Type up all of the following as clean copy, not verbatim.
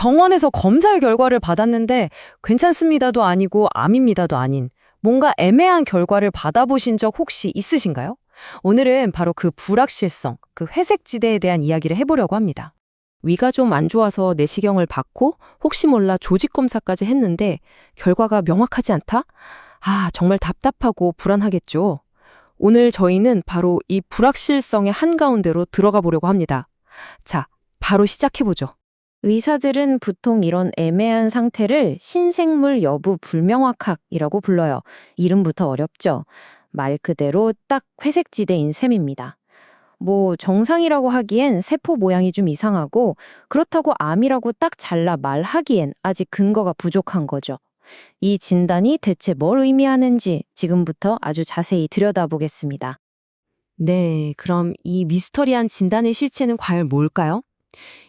병원에서 검사 결과를 받았는데 괜찮습니다도 아니고 암입니다도 아닌 뭔가 애매한 결과를 받아보신 적 혹시 있으신가요? 오늘은 바로 그 불확실성, 그 회색 지대에 대한 이야기를 해보려고 합니다. 위가 좀 안 좋아서 내시경을 받고 혹시 몰라 조직 검사까지 했는데 결과가 명확하지 않다? 정말 답답하고 불안하겠죠. 오늘 저희는 바로 이 불확실성의 한가운데로 들어가 보려고 합니다. 자, 바로 시작해보죠. 의사들은 보통 이런 애매한 상태를 신생물 여부 불명확학이라고 불러요. 이름부터 어렵죠. 말 그대로 딱 회색지대인 셈입니다. 정상이라고 하기엔 세포 모양이 좀 이상하고 그렇다고 암이라고 딱 잘라 말하기엔 아직 근거가 부족한 거죠. 이 진단이 대체 뭘 의미하는지 지금부터 아주 자세히 들여다보겠습니다. 네, 그럼 이 미스터리한 진단의 실체는 과연 뭘까요?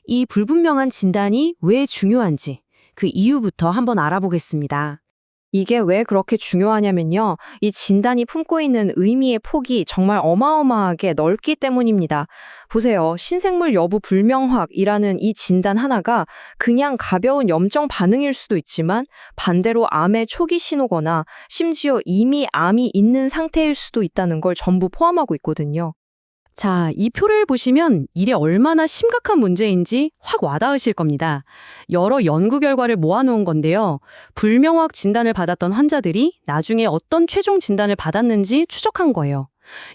이 불분명한 진단이 왜 중요한지 그 이유부터 한번 알아보겠습니다. 이게 왜 그렇게 중요하냐면요. 이 진단이 품고 있는 의미의 폭이 정말 어마어마하게 넓기 때문입니다. 보세요. 신생물 여부 불명확이라는 이 진단 하나가 그냥 가벼운 염증 반응일 수도 있지만 반대로 암의 초기 신호거나 심지어 이미 암이 있는 상태일 수도 있다는 걸 전부 포함하고 있거든요. 자, 이 표를 보시면 이게 얼마나 심각한 문제인지 확 와닿으실 겁니다. 여러 연구 결과를 모아놓은 건데요. 불명확 진단을 받았던 환자들이 나중에 어떤 최종 진단을 받았는지 추적한 거예요.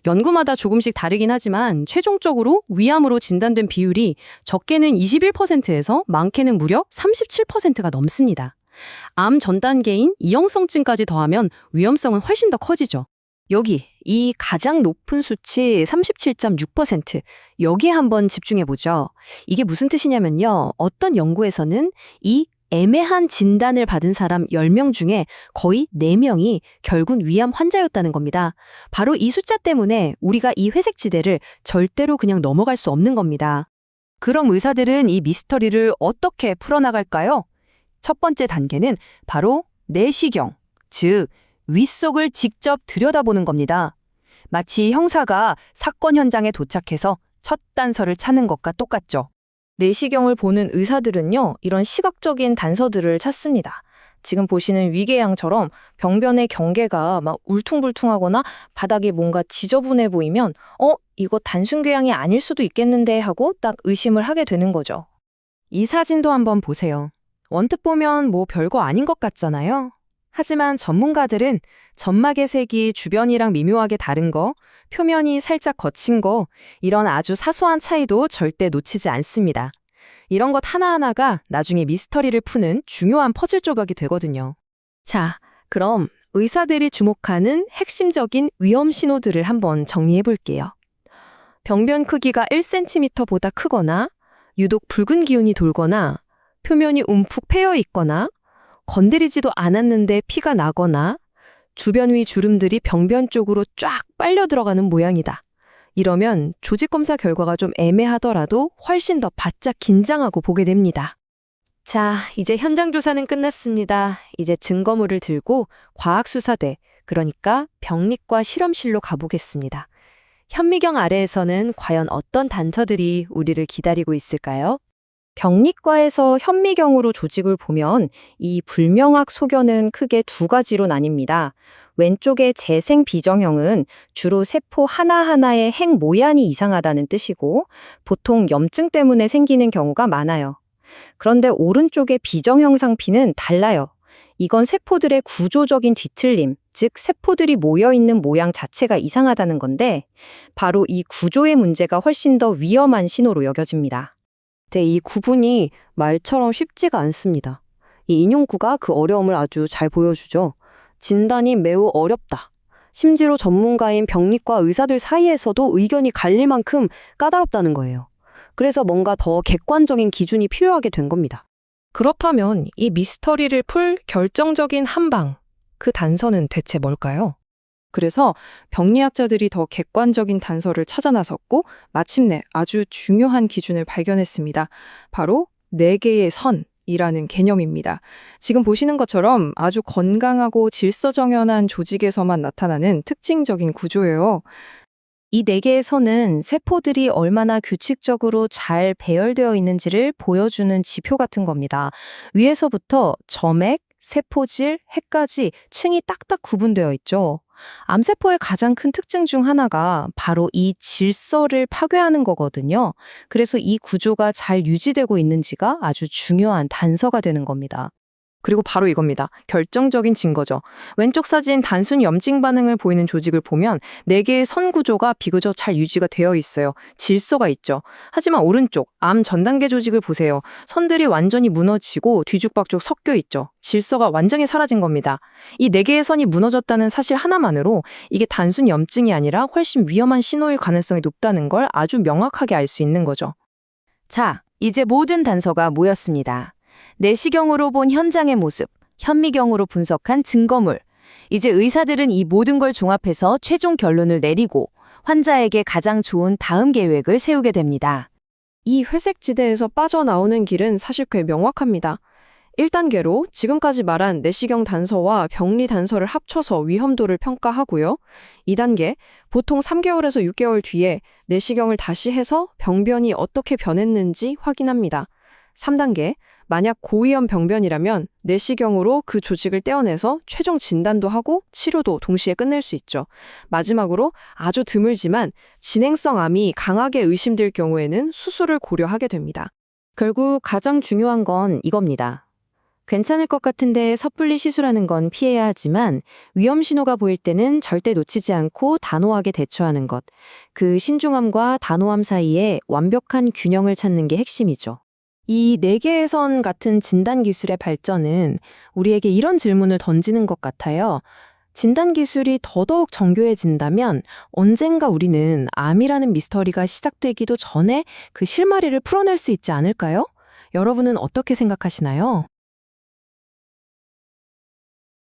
연구마다 조금씩 다르긴 하지만 최종적으로 위암으로 진단된 비율이 적게는 21%에서 많게는 무려 37%가 넘습니다. 암 전 단계인 이형성증까지 더하면 위험성은 훨씬 더 커지죠. 여기 이 가장 높은 수치 37.6%, 여기에 한번 집중해보죠. 이게 무슨 뜻이냐면요. 어떤 연구에서는 이 애매한 진단을 받은 사람 10명 중에 거의 4명이 결국 위암 환자였다는 겁니다. 바로 이 숫자 때문에 우리가 이 회색지대를 절대로 그냥 넘어갈 수 없는 겁니다. 그럼 의사들은 이 미스터리를 어떻게 풀어나갈까요? 첫 번째 단계는 바로 내시경, 즉 윗속을 직접 들여다보는 겁니다. 마치 형사가 사건 현장에 도착해서 첫 단서를 찾는 것과 똑같죠. 내시경을 보는 의사들은요, 이런 시각적인 단서들을 찾습니다. 지금 보시는 위궤양처럼 병변의 경계가 막 울퉁불퉁하거나 바닥에 뭔가 지저분해 보이면 이거 단순궤양이 아닐 수도 있겠는데 하고 딱 의심을 하게 되는 거죠. 이 사진도 한번 보세요. 원뜻 보면 별거 아닌 것 같잖아요. 하지만 전문가들은 점막의 색이 주변이랑 미묘하게 다른 거, 표면이 살짝 거친 거, 이런 아주 사소한 차이도 절대 놓치지 않습니다. 이런 것 하나하나가 나중에 미스터리를 푸는 중요한 퍼즐 조각이 되거든요. 자, 그럼 의사들이 주목하는 핵심적인 위험 신호들을 한번 정리해 볼게요. 병변 크기가 1cm보다 크거나, 유독 붉은 기운이 돌거나, 표면이 움푹 패여 있거나, 건드리지도 않았는데 피가 나거나 주변 위 주름들이 병변 쪽으로 쫙 빨려 들어가는 모양이다. 이러면 조직검사 결과가 좀 애매하더라도 훨씬 더 바짝 긴장하고 보게 됩니다. 자, 이제 현장 조사는 끝났습니다. 이제 증거물을 들고 과학수사대, 그러니까 병리과 실험실로 가보겠습니다. 현미경 아래에서는 과연 어떤 단서들이 우리를 기다리고 있을까요? 병리과에서 현미경으로 조직을 보면 이 불명확 소견은 크게 두 가지로 나뉩니다. 왼쪽의 재생 비정형은 주로 세포 하나하나의 핵 모양이 이상하다는 뜻이고 보통 염증 때문에 생기는 경우가 많아요. 그런데 오른쪽의 비정형 상피는 달라요. 이건 세포들의 구조적인 뒤틀림, 즉 세포들이 모여있는 모양 자체가 이상하다는 건데 바로 이 구조의 문제가 훨씬 더 위험한 신호로 여겨집니다. 네, 이 구분이 말처럼 쉽지가 않습니다. 이 인용구가 그 어려움을 아주 잘 보여주죠. 진단이 매우 어렵다. 심지어 전문가인 병리과 의사들 사이에서도 의견이 갈릴 만큼 까다롭다는 거예요. 그래서 뭔가 더 객관적인 기준이 필요하게 된 겁니다. 그렇다면 이 미스터리를 풀 결정적인 한방, 그 단서는 대체 뭘까요? 그래서 병리학자들이 더 객관적인 단서를 찾아 나섰고 마침내 아주 중요한 기준을 발견했습니다. 바로 4개의 선이라는 개념입니다. 지금 보시는 것처럼 아주 건강하고 질서정연한 조직에서만 나타나는 특징적인 구조예요. 이 4개의 선은 세포들이 얼마나 규칙적으로 잘 배열되어 있는지를 보여주는 지표 같은 겁니다. 위에서부터 점액, 세포질, 핵까지 층이 딱딱 구분되어 있죠. 암세포의 가장 큰 특징 중 하나가 바로 이 질서를 파괴하는 거거든요. 그래서 이 구조가 잘 유지되고 있는지가 아주 중요한 단서가 되는 겁니다. 그리고 바로 이겁니다. 결정적인 증거죠. 왼쪽 사진 단순 염증 반응을 보이는 조직을 보면 4개의 선 구조가 비교적 잘 유지가 되어 있어요. 질서가 있죠. 하지만 오른쪽 암 전단계 조직을 보세요. 선들이 완전히 무너지고 뒤죽박죽 섞여 있죠. 질서가 완전히 사라진 겁니다. 이 4개의 선이 무너졌다는 사실 하나만으로 이게 단순 염증이 아니라 훨씬 위험한 신호일 가능성이 높다는 걸 아주 명확하게 알 수 있는 거죠. 자, 이제 모든 단서가 모였습니다. 내시경으로 본 현장의 모습, 현미경으로 분석한 증거물. 이제 의사들은 이 모든 걸 종합해서 최종 결론을 내리고 환자에게 가장 좋은 다음 계획을 세우게 됩니다. 이 회색 지대에서 빠져나오는 길은 사실 꽤 명확합니다. 1단계로 지금까지 말한 내시경 단서와 병리 단서를 합쳐서 위험도를 평가하고요. 2단계, 보통 3개월에서 6개월 뒤에 내시경을 다시 해서 병변이 어떻게 변했는지 확인합니다. 3단계, 만약 고위험 병변이라면 내시경으로 그 조직을 떼어내서 최종 진단도 하고 치료도 동시에 끝낼 수 있죠. 마지막으로 아주 드물지만 진행성 암이 강하게 의심될 경우에는 수술을 고려하게 됩니다. 결국 가장 중요한 건 이겁니다. 괜찮을 것 같은데 섣불리 시술하는 건 피해야 하지만 위험 신호가 보일 때는 절대 놓치지 않고 단호하게 대처하는 것. 그 신중함과 단호함 사이에 완벽한 균형을 찾는 게 핵심이죠. 이 4개의 선 같은 진단 기술의 발전은 우리에게 이런 질문을 던지는 것 같아요. 진단 기술이 더더욱 정교해진다면 언젠가 우리는 암이라는 미스터리가 시작되기도 전에 그 실마리를 풀어낼 수 있지 않을까요? 여러분은 어떻게 생각하시나요?